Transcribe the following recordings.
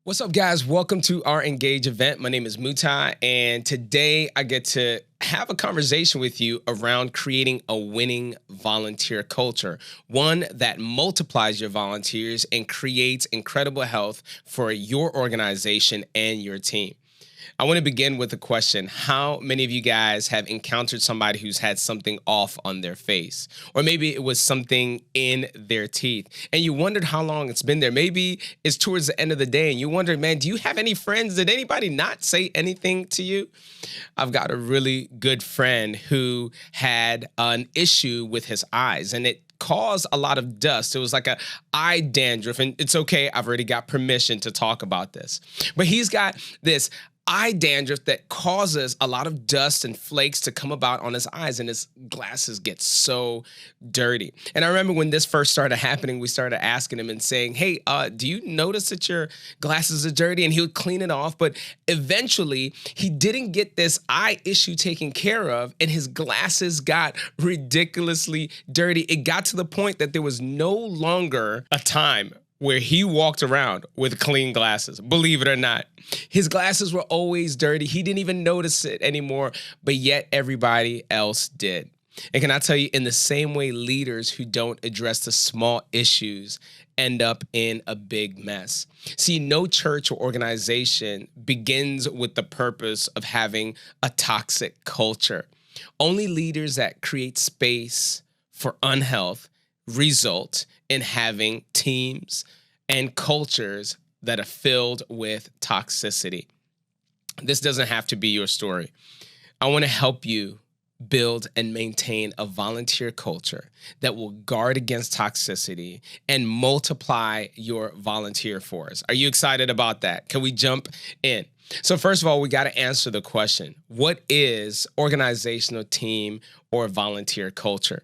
What's up, guys? Welcome to our Engage event. My name is Mutai, and today I get to have a conversation with you around creating a winning volunteer culture, one that multiplies your volunteers and creates incredible health for your organization and your team. I want to begin with a question. How many of you guys have encountered somebody who's had something off on their face? Or maybe it was something in their teeth and you wondered how long it's been there. Maybe it's towards the end of the day and you wondered, man, do you have any friends? Did anybody not say anything to you? I've got a really good friend who had an issue with his eyes, and it caused a lot of dust. It was like a eye dandruff, and it's okay. I've already got permission to talk about this. But he's got this eye dandruff that causes a lot of dust and flakes to come about on his eyes, and his glasses get so dirty. And I remember when this first started happening, we started asking him and saying, hey, do you notice that your glasses are dirty? And he would clean it off. But eventually he didn't get this eye issue taken care of, and his glasses got ridiculously dirty. It got to the point that there was no longer a time where he walked around with clean glasses. Believe it or not, his glasses were always dirty. He didn't even notice it anymore, but yet everybody else did. And can I tell you, in the same way, leaders who don't address the small issues end up in a big mess. See, no church or organization begins with the purpose of having a toxic culture. Only leaders that create space for unhealth result in having teams and cultures that are filled with toxicity. This doesn't have to be your story. I want to help you build and maintain a volunteer culture that will guard against toxicity and multiply your volunteer force. Are you excited about that? Can we jump in? So first of all, we got to answer the question, what is organizational team or volunteer culture?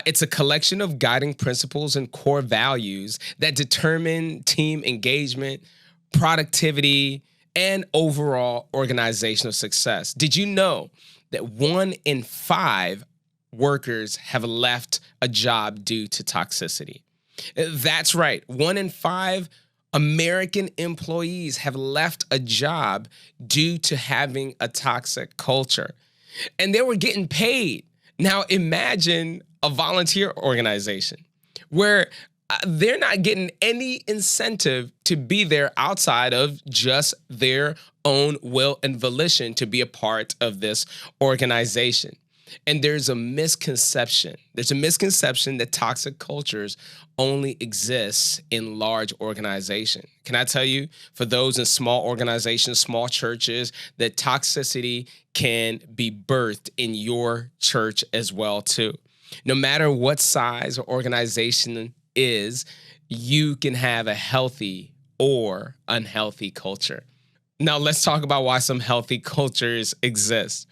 It's a collection of guiding principles and core values that determine team engagement, productivity, and overall organizational success. Did you know that 1 in 5 workers have left a job due to toxicity? That's right. 1 in 5 American employees have left a job due to having a toxic culture, and they were getting paid. Now imagine a volunteer organization where they're not getting any incentive to be there outside of just their own will and volition to be a part of this organization. And there's a misconception. There's a misconception that toxic cultures only exist in large organizations. Can I tell you, for those in small organizations, small churches, that toxicity can be birthed in your church as well, too. No matter what size or organization is, you can have a healthy or unhealthy culture. Now, let's talk about why some healthy cultures exist.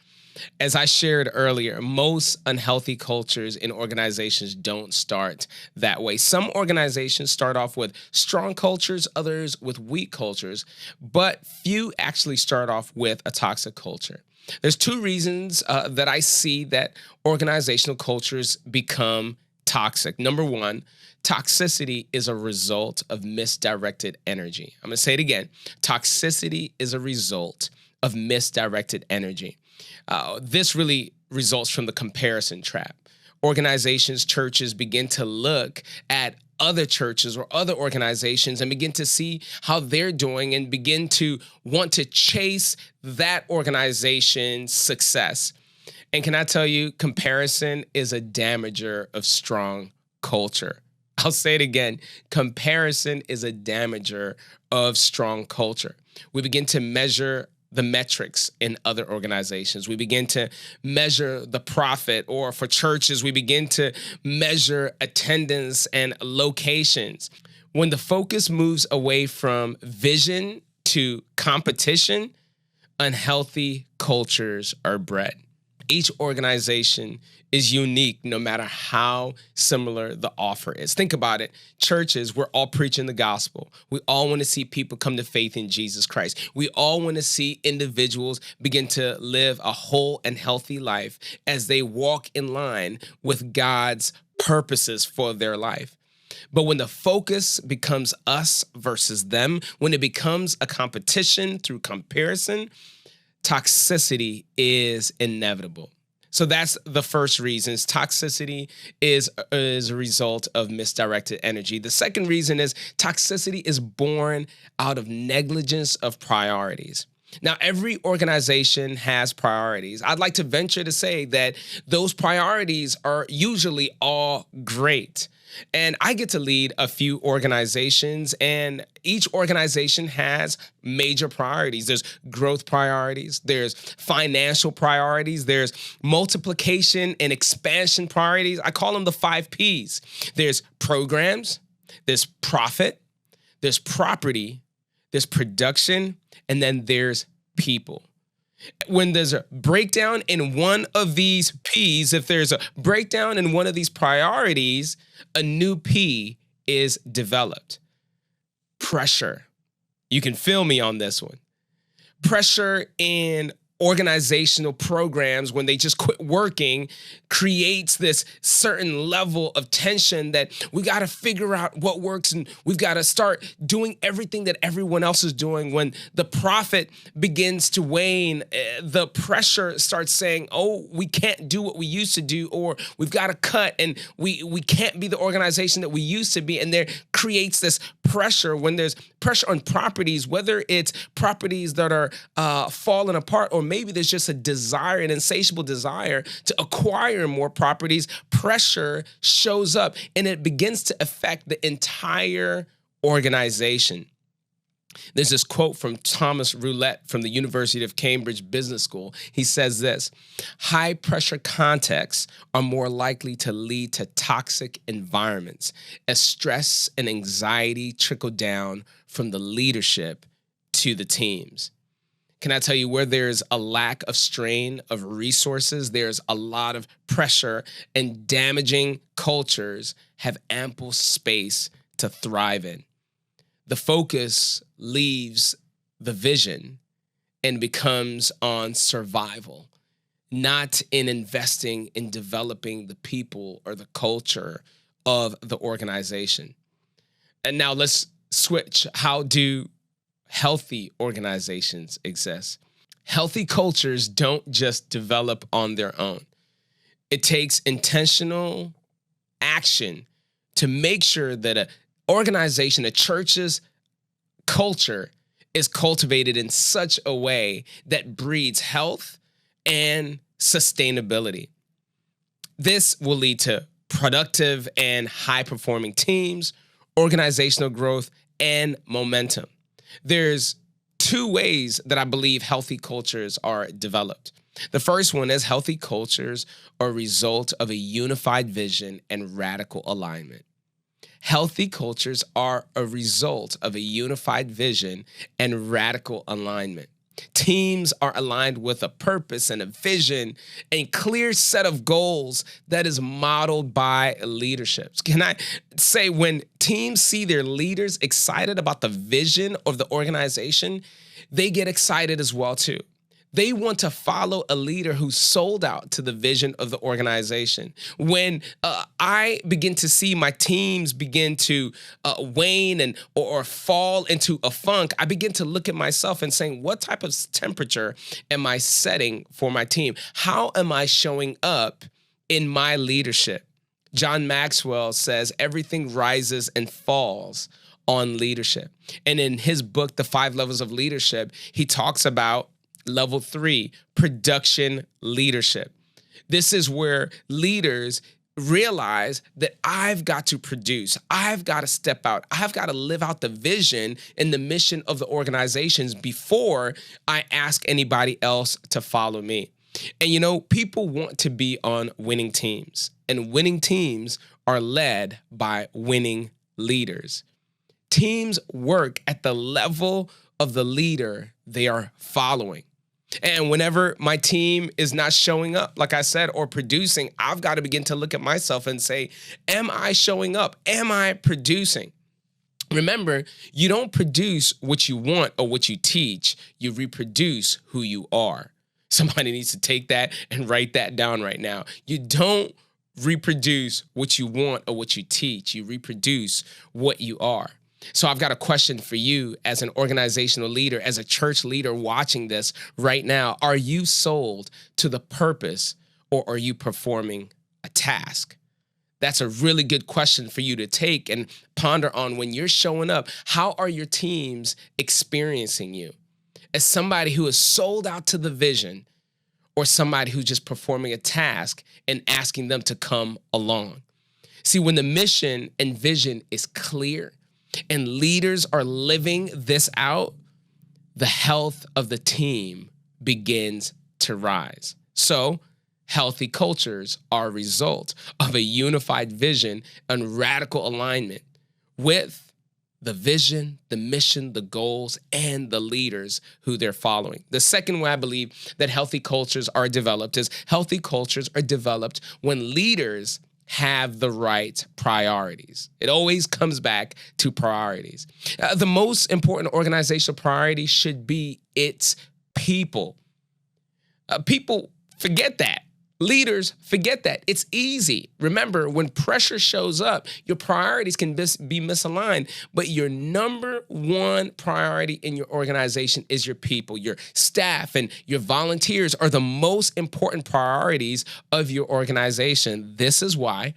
As I shared earlier, most unhealthy cultures in organizations don't start that way. Some organizations start off with strong cultures, others with weak cultures, but few actually start off with a toxic culture. There's 2 reasons that I see that organizational cultures become toxic. Number 1, toxicity is a result of misdirected energy. I'm going to say it again. Toxicity is a result of misdirected energy. This really results from the comparison trap. Organizations, churches begin to look at other churches or other organizations and begin to see how they're doing and begin to want to chase that organization's success. And can I tell you, comparison is a damager of strong culture. I'll say it again. Comparison is a damager of strong culture. We begin to measure the metrics in other organizations. We begin to measure the profit, or for churches, we begin to measure attendance and locations. When the focus moves away from vision to competition, unhealthy cultures are bred. Each organization is unique no matter how similar the offer is. Think about it. Churches, we're all preaching the gospel. We all want to see people come to faith in Jesus Christ. We all want to see individuals begin to live a whole and healthy life as they walk in line with God's purposes for their life. But when the focus becomes us versus them, when it becomes a competition through comparison, toxicity is inevitable. So that's the first reason. Toxicity is a result of misdirected energy. The second reason is toxicity is born out of negligence of priorities. Now, every organization has priorities. I'd like to venture to say that those priorities are usually all great. And I get to lead a few organizations, and each organization has major priorities. There's growth priorities, there's financial priorities, there's multiplication and expansion priorities. I call them the 5 Ps. There's programs, there's profit, there's property, there's production, and then there's people. When there's a breakdown in one of these P's, if there's a breakdown in one of these priorities, a new P is developed. Pressure. You can feel me on this one. Pressure in organizational programs, when they just quit working, creates this certain level of tension that we got to figure out what works, and we've got to start doing everything that everyone else is doing. When the profit begins to wane, the pressure starts saying, oh, we can't do what we used to do, or we've got to cut, and we can't be the organization that we used to be. And there creates this pressure. When there's pressure on properties, whether it's properties that are falling apart, or maybe there's just a desire, an insatiable desire to acquire more properties, pressure shows up and it begins to affect the entire organization. There's this quote from Thomas Roulette from the University of Cambridge Business School. He says this: high pressure contexts are more likely to lead to toxic environments as stress and anxiety trickle down from the leadership to the teams. Can I tell you, where there's a lack of strain of resources, there's a lot of pressure, and damaging cultures have ample space to thrive in. The focus leaves the vision and becomes on survival, not in investing in developing the people or the culture of the organization. And now let's switch. How do healthy organizations exist? Healthy cultures don't just develop on their own. It takes intentional action to make sure that an organization, a church's culture is cultivated in such a way that breeds health and sustainability. This will lead to productive and high-performing teams, organizational growth, and momentum. There's 2 ways that I believe healthy cultures are developed. The first one is healthy cultures are a result of a unified vision and radical alignment. Healthy cultures are a result of a unified vision and radical alignment. Teams are aligned with a purpose and a vision, a clear set of goals that is modeled by leadership. Can I say, when teams see their leaders excited about the vision of the organization, they get excited as well too. They want to follow a leader who's sold out to the vision of the organization. When I begin to see my teams begin to wane or fall into a funk, I begin to look at myself and saying, what type of temperature am I setting for my team? How am I showing up in my leadership? John Maxwell says everything rises and falls on leadership. And in his book, The 5 Levels of Leadership, he talks about Level 3, production leadership. This is where leaders realize that I've got to produce, I've got to step out, I've got to live out the vision and the mission of the organizations before I ask anybody else to follow me. And you know, people want to be on winning teams, and winning teams are led by winning leaders. Teams work at the level of the leader they are following. And whenever my team is not showing up, like I said, or producing, I've got to begin to look at myself and say, am I showing up? Am I producing? Remember, you don't produce what you want or what you teach. You reproduce who you are. Somebody needs to take that and write that down right now. You don't reproduce what you want or what you teach. You reproduce what you are. So I've got a question for you as an organizational leader, as a church leader watching this right now. Are you sold to the purpose, or are you performing a task? That's a really good question for you to take and ponder on when you're showing up. How are your teams experiencing you? As somebody who is sold out to the vision, or somebody who's just performing a task and asking them to come along? See, when the mission and vision is clear and leaders are living this out, the health of the team begins to rise. So, healthy cultures are a result of a unified vision and radical alignment with the vision, the mission, the goals, and the leaders who they're following. The second way I believe that healthy cultures are developed is healthy cultures are developed when leaders have the right priorities. It always comes back to priorities. The most important organizational priority should be its people. People forget that. Leaders forget that. It's easy. Remember, when pressure shows up, your priorities can be misaligned, but your number one priority in your organization is your people. Your staff and your volunteers are the most important priorities of your organization. This is why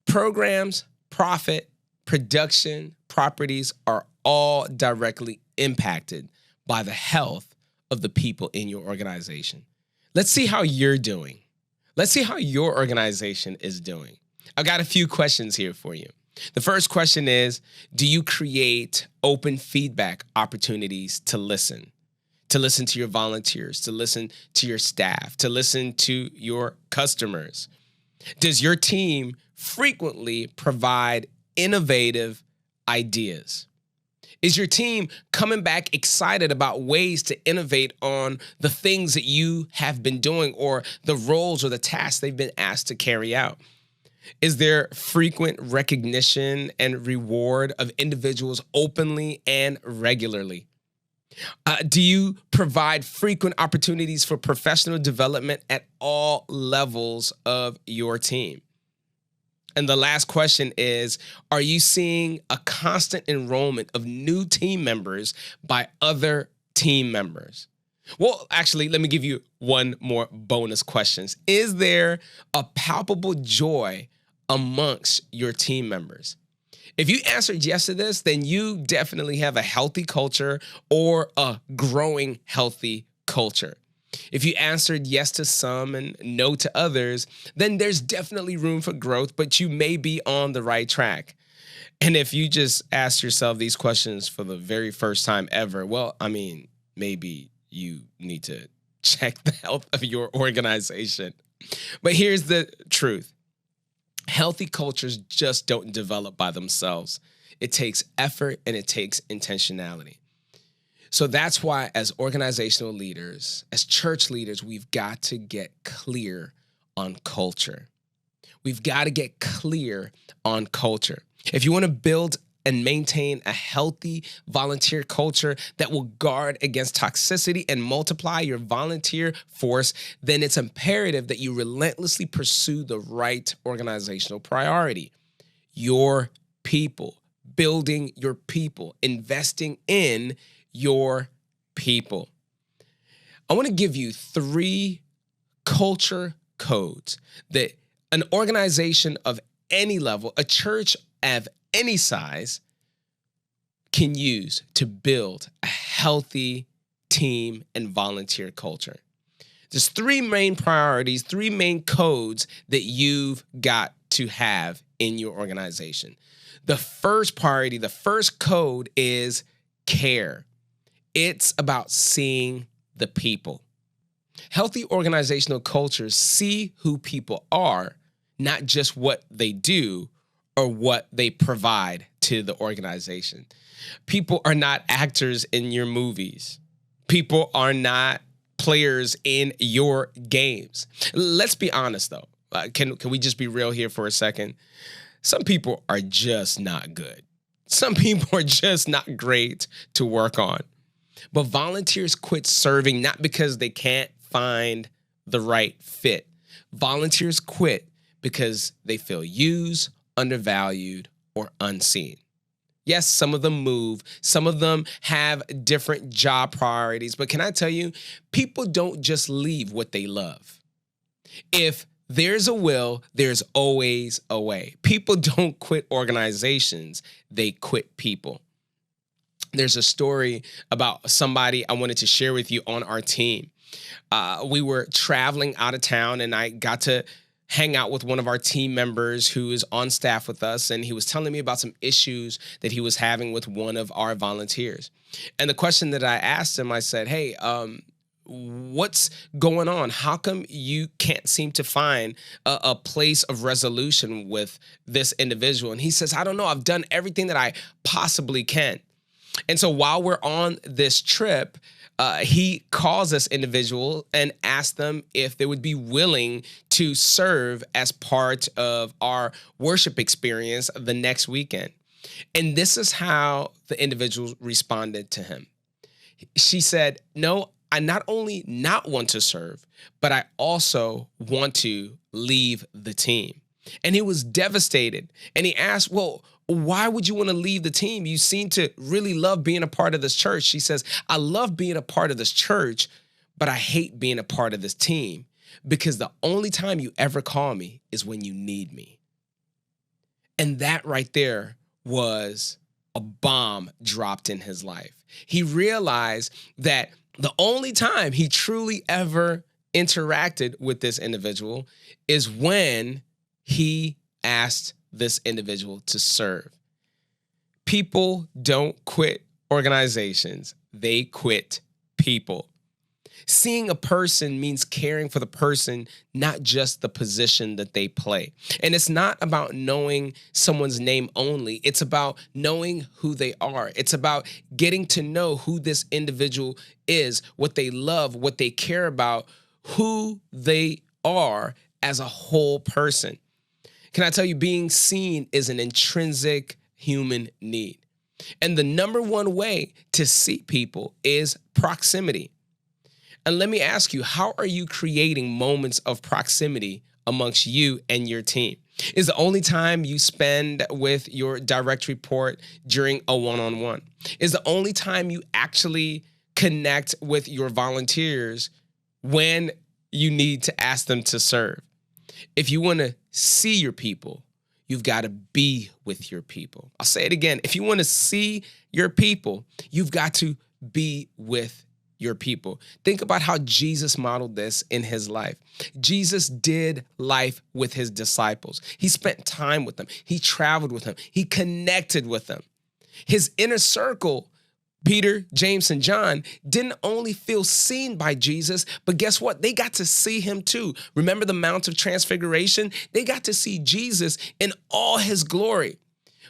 programs, profit, production, properties are all directly impacted by the health of the people in your organization. Let's see how you're doing. Let's see how your organization is doing. I've got a few questions here for you. The first question is, do you create open feedback opportunities to listen to your volunteers, to listen to your staff, to listen to your customers? Does your team frequently provide innovative ideas? Is your team coming back excited about ways to innovate on the things that you have been doing or the roles or the tasks they've been asked to carry out? Is there frequent recognition and reward of individuals openly and regularly? Do you provide frequent opportunities for professional development at all levels of your team? And the last question is, are you seeing a constant enrollment of new team members by other team members? Well, actually, let me give you one more bonus question. Is there a palpable joy amongst your team members? If you answered yes to this, then you definitely have a healthy culture or a growing healthy culture. If you answered yes to some and no to others, then there's definitely room for growth, but you may be on the right track. And if you just asked yourself these questions for the very first time ever, well, I mean, maybe you need to check the health of your organization. But here's the truth. Healthy cultures just don't develop by themselves. It takes effort and it takes intentionality. So that's why as organizational leaders, as church leaders, we've got to get clear on culture. We've got to get clear on culture. If you want to build and maintain a healthy volunteer culture that will guard against toxicity and multiply your volunteer force, then it's imperative that you relentlessly pursue the right organizational priority. Your people, building your people, investing in your people. I want to give you 3 culture codes that an organization of any level, a church of any size, can use to build a healthy team and volunteer culture. There's 3 main priorities, 3 main codes that you've got to have in your organization. The first priority, the first code is care. It's about seeing the people. Healthy organizational cultures see who people are, not just what they do or what they provide to the organization. People are not actors in your movies. People are not players in your games. Let's be honest, though. Can we just be real here for a second? Some people are just not good. Some people are just not great to work on. But volunteers quit serving not because they can't find the right fit. Volunteers quit because they feel used, undervalued, or unseen. Yes, some of them move. Some of them have different job priorities. But can I tell you, people don't just leave what they love. If there's a will, there's always a way. People don't quit organizations, they quit people. There's a story about somebody I wanted to share with you on our team. We were traveling out of town, and I got to hang out with one of our team members who is on staff with us, and he was telling me about some issues that he was having with one of our volunteers. And the question that I asked him, I said, hey, what's going on? How come you can't seem to find a place of resolution with this individual? And he says, I don't know. I've done everything that I possibly can. And so while we're on this trip, he calls this individual and asks them if they would be willing to serve as part of our worship experience the next weekend. And this is how the individual responded to him. She said, no, I not only not want to serve, but I also want to leave the team. And he was devastated. And he asked, well, why would you want to leave the team? You seem to really love being a part of this church. She says, I love being a part of this church, but I hate being a part of this team because the only time you ever call me is when you need me. And that right there was a bomb dropped in his life. He realized that the only time he truly ever interacted with this individual is when he asked this individual to serve. People don't quit organizations, they quit people. Seeing a person means caring for the person, not just the position that they play. And it's not about knowing someone's name only. It's about knowing who they are. It's about getting to know who this individual is, what they love, what they care about, who they are as a whole person. Can I tell you, being seen is an intrinsic human need. And the number one way to see people is proximity. And let me ask you, how are you creating moments of proximity amongst you and your team? Is the only time you spend with your direct report during a one-on-one? Is the only time you actually connect with your volunteers when you need to ask them to serve? If you want to see your people, you've got to be with your people. I'll say it again. If you want to see your people, you've got to be with your people. Think about how Jesus modeled this in his life. Jesus did life with his disciples. He spent time with them. He traveled with them. He connected with them. His inner circle, Peter, James, and John, didn't only feel seen by Jesus, but guess what? They got to see him too. Remember the Mount of Transfiguration? They got to see Jesus in all his glory.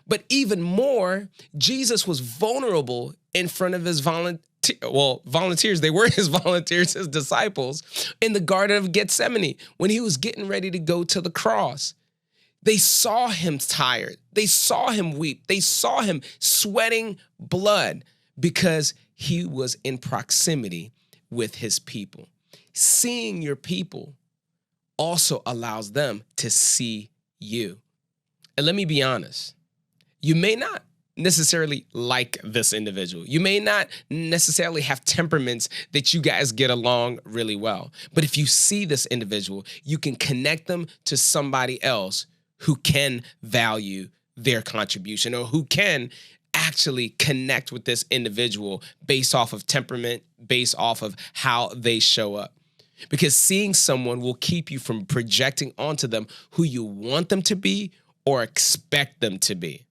But even more, Jesus was vulnerable in front of his volunteers. They were his volunteers, his disciples, in the Garden of Gethsemane when he was getting ready to go to the cross. They saw him tired. They saw him weep. They saw him sweating blood, because he was in proximity with his people. Seeing your people also allows them to see you. And let me be honest, you may not necessarily like this individual. You may not necessarily have temperaments that you guys get along really well. But if you see this individual, you can connect them to somebody else who can value their contribution, or who can actually connect with this individual based off of temperament, based off of how they show up. Because seeing someone will keep you from projecting onto them who you want them to be or expect them to be.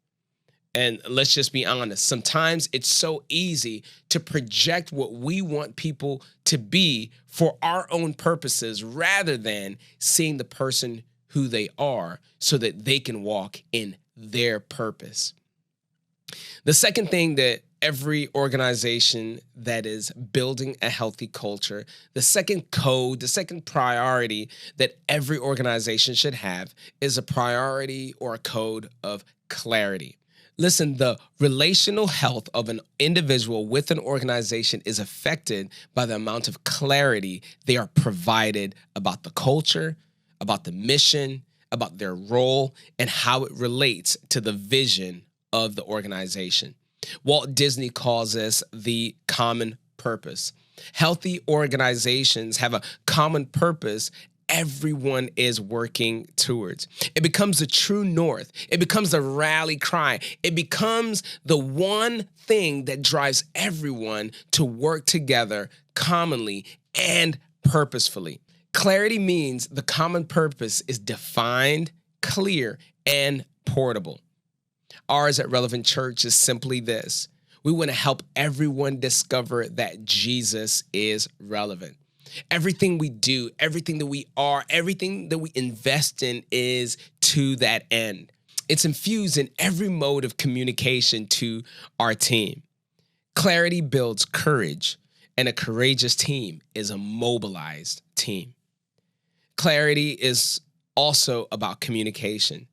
And let's just be honest, sometimes it's so easy to project what we want people to be for our own purposes rather than seeing the person who they are so that they can walk in their purpose. The second thing that every organization that is building a healthy culture, the second code, the second priority that every organization should have is a priority or a code of clarity. Listen, the relational health of an individual with an organization is affected by the amount of clarity they are provided about the culture, about the mission, about their role and how it relates to the vision of the organization. Walt Disney calls this the common purpose. Healthy organizations have a common purpose everyone is working towards. It becomes the true north. It becomes the rally cry. It becomes the one thing that drives everyone to work together commonly and purposefully. Clarity means the common purpose is defined, clear, and portable. Ours at Relevant Church is simply this. We want to help everyone discover that Jesus is relevant. Everything we do, everything that we are, everything that we invest in is to that end. It's infused in every mode of communication to our team. Clarity builds courage, and a courageous team is a mobilized team. Clarity is also about communication.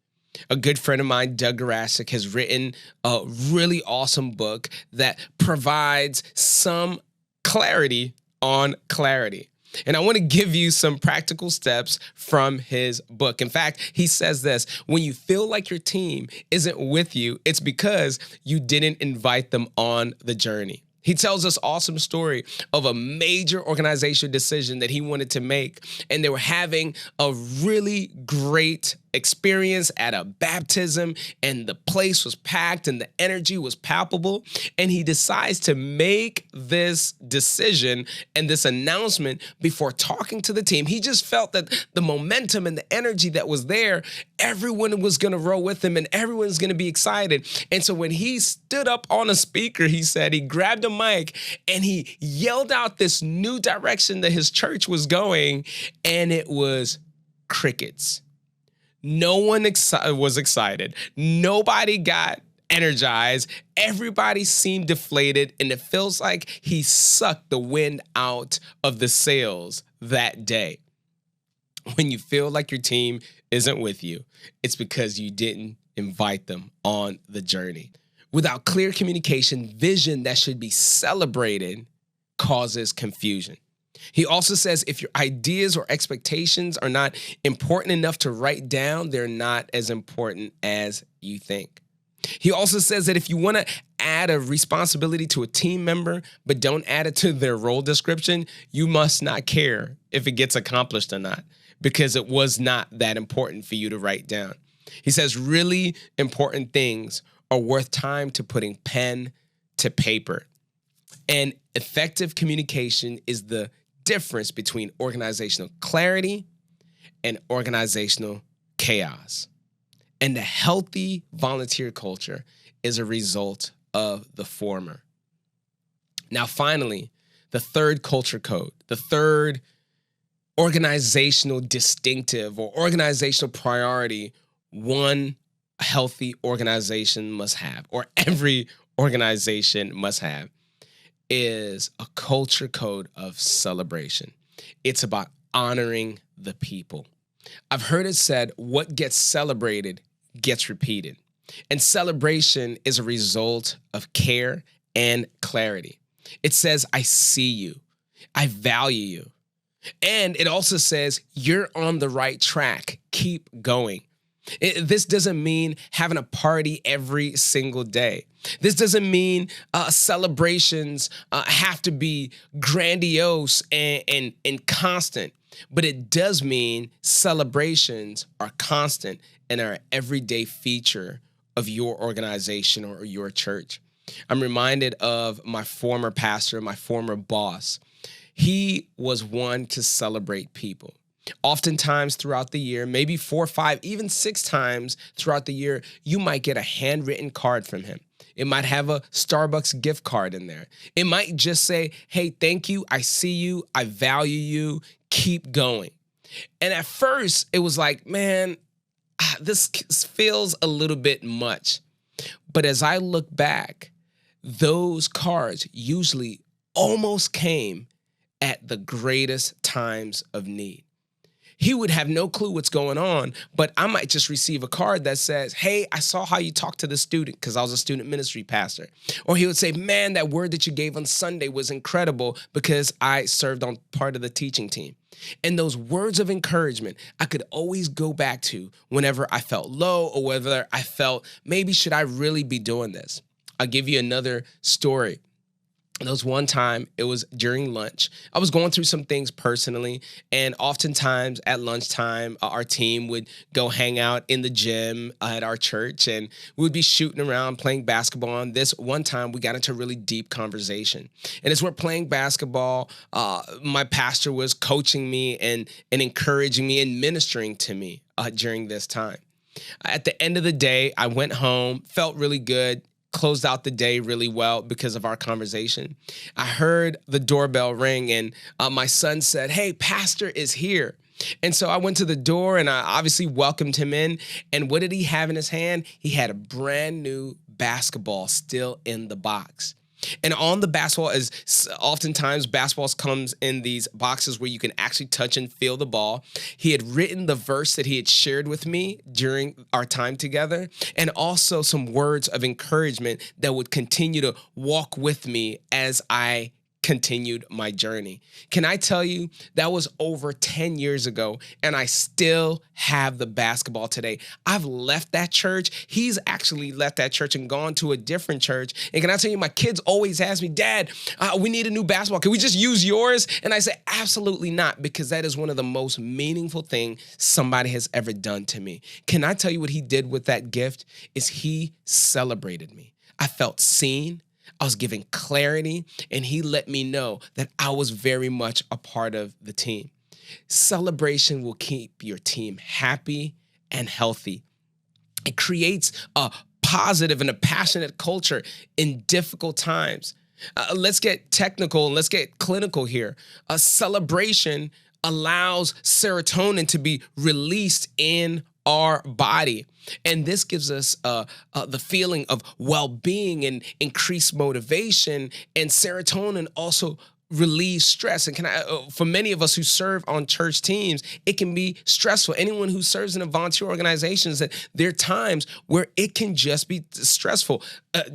A good friend of mine, Doug Garasick, has written a really awesome book that provides some clarity on clarity. And I want to give you some practical steps from his book. In fact, he says this: when you feel like your team isn't with you, it's because you didn't invite them on the journey. He tells us awesome story of a major organizational decision that he wanted to make, and they were having a really great experience at a baptism, and the place was packed and the energy was palpable, and he decides to make this decision and this announcement before talking to the team. He just felt that the momentum and the energy that was there, everyone was going to roll with him and everyone's going to be excited. And so when he stood up on a speaker, he said he grabbed a mic and he yelled out this new direction that his church was going, and it was crickets. No one was excited. Nobody got energized. Everybody seemed deflated, and it feels like he sucked the wind out of the sails that day. When you feel like your team isn't with you, it's because you didn't invite them on the journey. Without clear communication, vision that should be celebrated causes confusion. He also says if your ideas or expectations are not important enough to write down, they're not as important as you think. He also says that if you want to add a responsibility to a team member, but don't add it to their role description, you must not care if it gets accomplished or not, because it was not that important for you to write down. He says really important things are worth time to putting pen to paper. And effective communication is the difference between organizational clarity and organizational chaos. And a healthy volunteer culture is a result of the former. Now, finally, the third culture code, the third organizational distinctive or organizational priority one healthy organization must have, or every organization must have, is a culture code of celebration. It's about honoring the people. I've heard it said, what gets celebrated gets repeated. And celebration is a result of care and clarity. It says, I see you. I value you. And it also says, you're on the right track. Keep going. This doesn't mean having a party every single day. This doesn't mean celebrations have to be grandiose and constant, but it does mean celebrations are constant and are an everyday feature of your organization or your church. I'm reminded of my former pastor, my former boss. He was one to celebrate people. Oftentimes throughout the year, maybe 4, 5, even 6 times throughout the year, you might get a handwritten card from him. It might have a Starbucks gift card in there. It might just say, hey, thank you. I see you. I value you. Keep going. And at first it was like, man, this feels a little bit much. But as I look back, those cards usually almost came at the greatest times of need. He would have no clue what's going on, but I might just receive a card that says, hey, I saw how you talked to the student, because I was a student ministry pastor. Or he would say, man, that word that you gave on Sunday was incredible, because I served on part of the teaching team. And those words of encouragement, I could always go back to whenever I felt low, or whether I felt, maybe should I really be doing this? I'll give you another story. There was one time, it was during lunch. I was going through some things personally, and oftentimes at lunchtime, our team would go hang out in the gym at our church, and we would be shooting around, playing basketball. And this one time, we got into a really deep conversation. And as we're playing basketball, my pastor was coaching me and encouraging me and ministering to me during this time. At the end of the day, I went home, felt really good, closed out the day really well because of our conversation. I heard the doorbell ring, and my son said, hey, pastor is here. And so I went to the door, and I obviously welcomed him in. And what did he have in his hand? He had a brand new basketball still in the box. And on the basketball, as oftentimes basketballs comes in these boxes where you can actually touch and feel the ball. He had written the verse that he had shared with me during our time together, and also some words of encouragement that would continue to walk with me as I continued my journey. Can I tell you, that was over 10 years ago, and I still have the basketball today. I've left that church. He's actually left that church and gone to a different church. And can I tell you, my kids always ask me, Dad, we need a new basketball. Can we just use yours? And I say, absolutely not, because that is one of the most meaningful things somebody has ever done to me. Can I tell you what he did with that gift? Is he celebrated me. I felt seen. I was given clarity, and he let me know that I was very much a part of the team. Celebration will keep your team happy and healthy. It creates a positive and a passionate culture in difficult times. Let's get technical and let's get clinical here. A celebration allows serotonin to be released in our body. And this gives us the feeling of well-being and increased motivation. And serotonin also relieves stress. And for many of us who serve on church teams, it can be stressful. Anyone who serves in a volunteer organization, that there are times where it can just be stressful.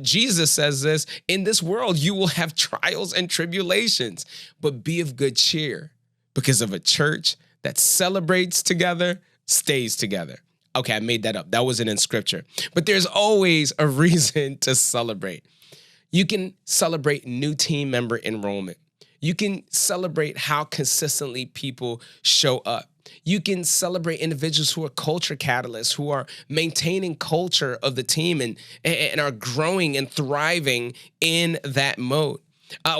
Jesus says this, in this world, you will have trials and tribulations, but be of good cheer, because of a church that celebrates together, stays together. Okay, I made that up. That wasn't in scripture. But there's always a reason to celebrate. You can celebrate new team member enrollment. You can celebrate how consistently people show up. You can celebrate individuals who are culture catalysts, who are maintaining culture of the team and are growing and thriving in that mode.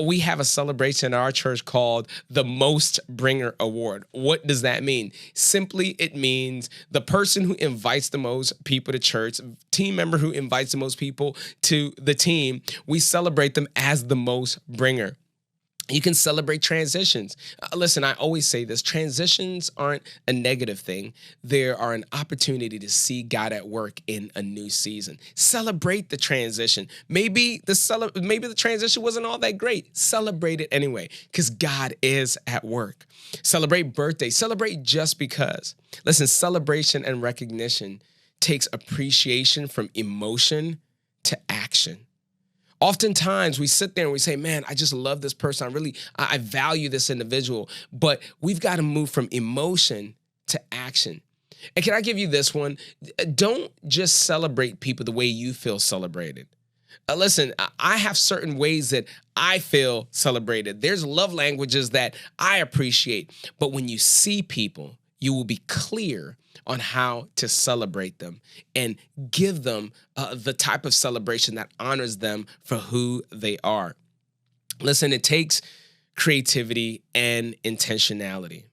We have a celebration at our church called the Most Bringer Award. What does that mean? Simply, it means the person who invites the most people to church, team member who invites the most people to the team, we celebrate them as the most bringer. You can celebrate transitions. Listen, I always say this, transitions aren't a negative thing. They are an opportunity to see God at work in a new season. Celebrate the transition. Maybe the transition wasn't all that great. Celebrate it anyway, because God is at work. Celebrate birthdays. Celebrate just because. Listen, celebration and recognition takes appreciation from emotion to action. Oftentimes we sit there and we say, man, I just love this person. I value this individual, but we've got to move from emotion to action. And can I give you this one? Don't just celebrate people the way you feel celebrated. Listen, I have certain ways that I feel celebrated. There's love languages that I appreciate, but when you see people, you will be clear on how to celebrate them and give them the type of celebration that honors them for who they are. Listen, it takes creativity and intentionality.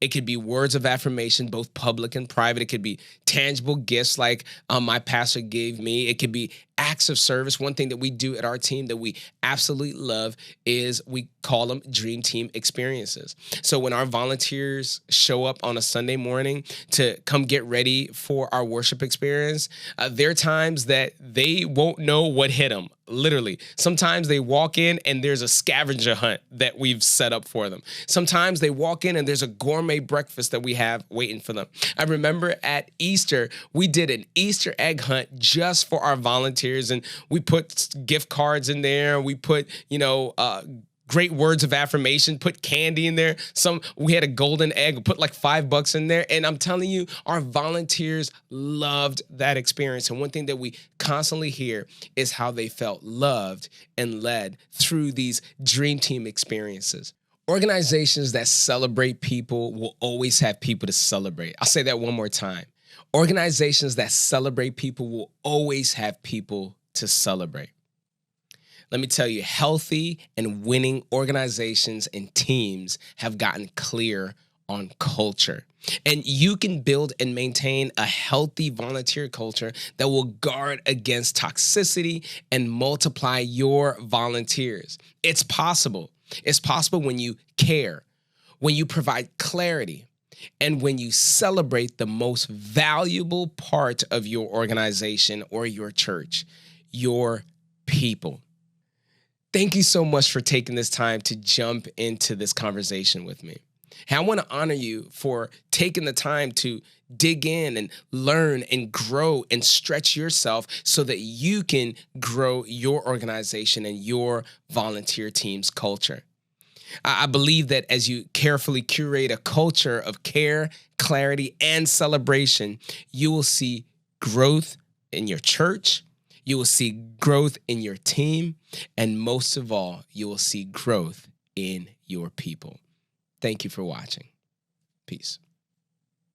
It could be words of affirmation, both public and private. It could be tangible gifts like my pastor gave me. It could be acts of service. One thing that we do at our team that we absolutely love is we call them dream team experiences. So when our volunteers show up on a Sunday morning to come get ready for our worship experience, there are times that they won't know what hit them. Literally. Sometimes they walk in and there's a scavenger hunt that we've set up for them. Sometimes they walk in and there's a gourmet breakfast that we have waiting for them. I remember at Easter, we did an Easter egg hunt just for our volunteers, and we put gift cards in there. We put, great words of affirmation, put candy in there. We had a golden egg, put like $5 in there. And I'm telling you, our volunteers loved that experience. And one thing that we constantly hear is how they felt loved and led through these dream team experiences. Organizations that celebrate people will always have people to celebrate. I'll say that one more time. Organizations that celebrate people will always have people to celebrate. Let me tell you, healthy and winning organizations and teams have gotten clear on culture. And you can build and maintain a healthy volunteer culture that will guard against toxicity and multiply your volunteers. It's possible. It's possible when you care, when you provide clarity, and when you celebrate the most valuable part of your organization or your church, your people. Thank you so much for taking this time to jump into this conversation with me. And I want to honor you for taking the time to dig in and learn and grow and stretch yourself so that you can grow your organization and your volunteer team's culture. I believe that as you carefully curate a culture of care, clarity, and celebration, you will see growth in your church. You will see growth in your team, and most of all, you will see growth in your people. Thank you for watching. Peace.